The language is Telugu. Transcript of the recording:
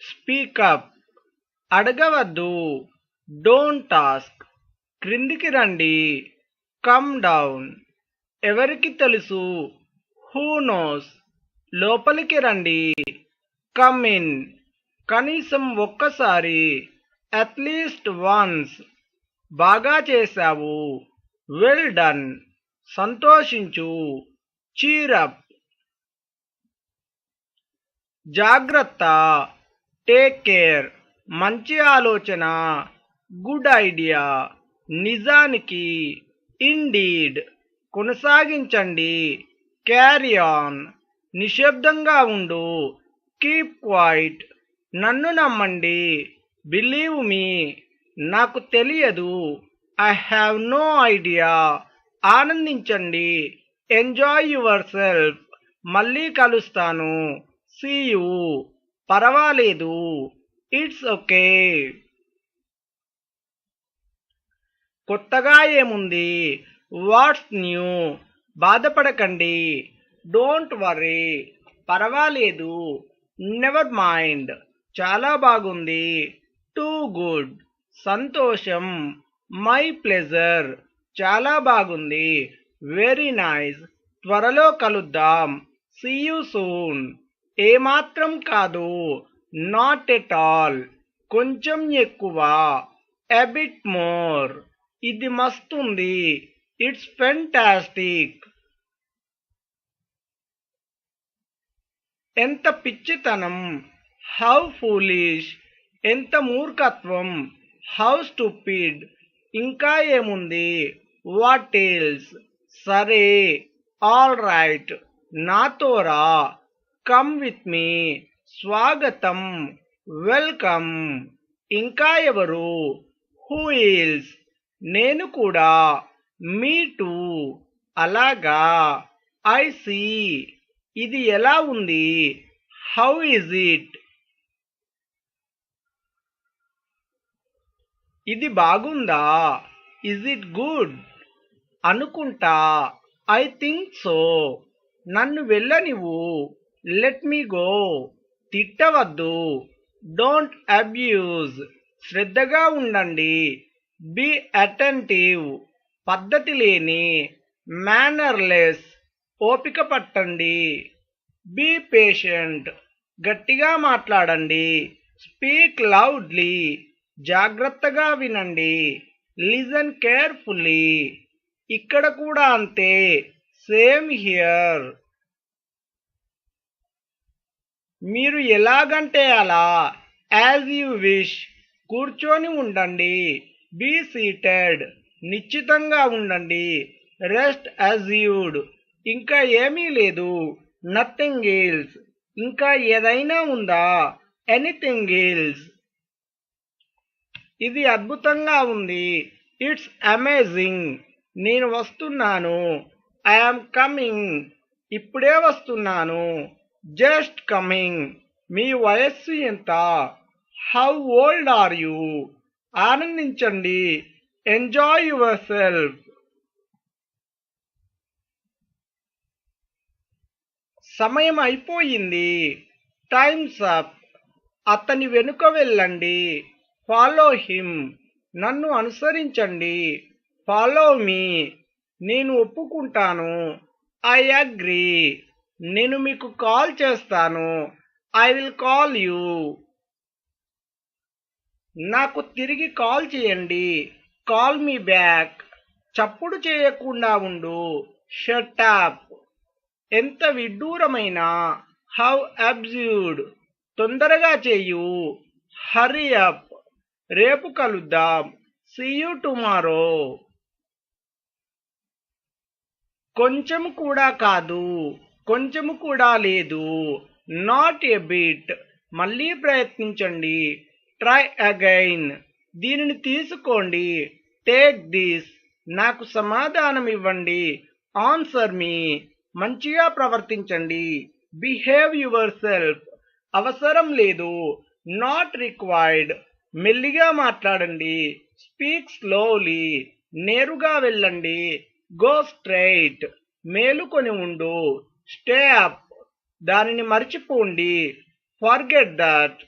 స్పీక్ అప్, అడగవద్దు. డోంట్ ఆస్క్, క్రిందికి రండి. కమ్ డౌన్, ఎవరికి తెలుసు. హూ నోస్, లోపలికి రండి. కమ్ ఇన్, కనీసం ఒక్కసారి. అట్లీస్ట్ వన్స్, బాగా చేశావు. వెల్ డన్, సంతోషించు. చీర్ అప్, జాగ్రత్త. టేక్ కేర్, మంచి ఆలోచన. గుడ్ ఐడియా, నిజానికి. ఇండీడ్, కొనసాగించండి. క్యారీ ఆన్, నిశ్శబ్దంగా ఉండు. కీప్ క్వైట్, నన్ను నమ్మండి. బిలీవ్ మీ, నాకు తెలియదు. ఐ హ్యావ్ నో ఐడియా, ఆనందించండి. ఎంజాయ్ యువర్ సెల్ఫ్, మళ్ళీ కలుస్తాను. సీ యూ, పర్వాలేదు. ఇట్స్ ఓకే, కొత్తగా ఏముంది. వాట్స్ న్యూ, బాధపడకండి. డోంట్ వర్రీ, పర్వాలేదు. నెవర్ మైండ్, చాలా బాగుంది. టూ గుడ్, సంతోషం. మై ప్లెజర్, చాలా బాగుంది. వెరీ నైస్, త్వరలో కలుద్దాం. సీ యూ సూన్, ఏమాత్రం కాదు. నాట్ ఎట్ ఆల్, కొంచెం ఎక్కువ. ఎ బిట్ మోర్, ఇది మస్తుంది. ఇట్స్ ఫెంటాస్టిక్, ఎంత పిచ్చితనం. హౌ ఫూలిష్, ఎంత మూర్ఖత్వం. హౌ స్టూపిడ్, ఇంకా ఏముంది. వాట్ ఎల్స్, సరే. ఆల్ రైట్, నాతో రా. కమ్ విత్ మీ, స్వాగతం. వెల్కమ్, ఇంకా ఎవరు. హూ ఇల్స్, నేను కూడా. మీ టూ, అలాగా. ఐ సీ, ఇది ఎలా ఉంది. హౌ ఇజ్ ఇట్, ఇది బాగుందా. ఇజ్ ఇట్ గుడ్, అనుకుంటా. ఐ థింక్ సో, నన్ను వెళ్ళనివ్వు. లెట్ మీ గో, తిట్టవద్దు. డోంట్ అబ్యూజ్, శ్రద్ధగా ఉండండి. బీ అటెంటివ్, పద్ధతి లేని. మేనర్లెస్, ఓపిక పట్టండి. బీ పేషెంట్, గట్టిగా మాట్లాడండి. స్పీక్ లౌడ్లీ, జాగ్రత్తగా వినండి. లిజన్ కేర్ఫుల్లీ, ఇక్కడ కూడా అంతే. సేమ్ హియర్, మీరు ఎలాగంటే అలా. యాజ్ యూ విష్, కూర్చొని ఉండండి. బీ సీటెడ్, నిశ్చితంగా ఉండండి. రెస్ట్ అజ్యూడ్, ఇంకా ఏమీ లేదు. నథింగ్ ఎల్స్, ఇంకా ఏదైనా ఉందా. ఎనీథింగ్ ఎల్స్, ఇది అద్భుతంగా ఉంది. ఇట్స్ అమేజింగ్, నేను వస్తున్నాను. ఐఎమ్ కమింగ్, ఇప్పుడే వస్తున్నాను. జస్ట్ కమింగ్, మీ వయస్సు ఎంత. హౌ ఓల్డ్ ఆర్ యూ, ఆనందించండి. ఎంజాయ్ యువర్ సెల్ఫ్, సమయం అయిపోయింది. టైమ్స్ అప్, అతని వెనుక వెళ్ళండి. ఫాలో హిమ్, నన్ను అనుసరించండి. ఫాలో మీ, నేను ఒప్పుకుంటాను. ఐ అగ్రీ, నేను మీకు కాల్ చేస్తాను. ఐ విల్ కాల్ యూ, నాకు తిరిగి కాల్ చేయండి. కాల్ మీ బ్యాక్, చప్పుడు చేయకుండా ఉండు. షట్ అప్, ఎంత విడ్డూరమైన. హౌ అబ్సర్డ్, తొందరగా చెయ్యు. హరీ అప్, రేపు కలుద్దాం. సీ యూ టుమారో, కొంచెం కూడా కాదు, కొంచెము కూడా లేదు. నాట్ ఎ బిట్, మళ్ళీ ప్రయత్నించండి. ట్రై అగైన్, దీనిని తీసుకోండి. టేక్ దిస్, నాకు సమాధానం ఇవ్వండి. ఆన్సర్ మీ, మంచిగా ప్రవర్తించండి. బిహేవ్ యువర్ సెల్ఫ్, అవసరం లేదు. నాట్ రిక్వైర్డ్, మెల్లిగా మాట్లాడండి. స్పీక్ స్లోలీ, నేరుగా వెళ్ళండి. గో స్ట్రైట్, మేలుకొని ఉండు. స్టే అప్, దానిని మర్చిపోండి. Forget that,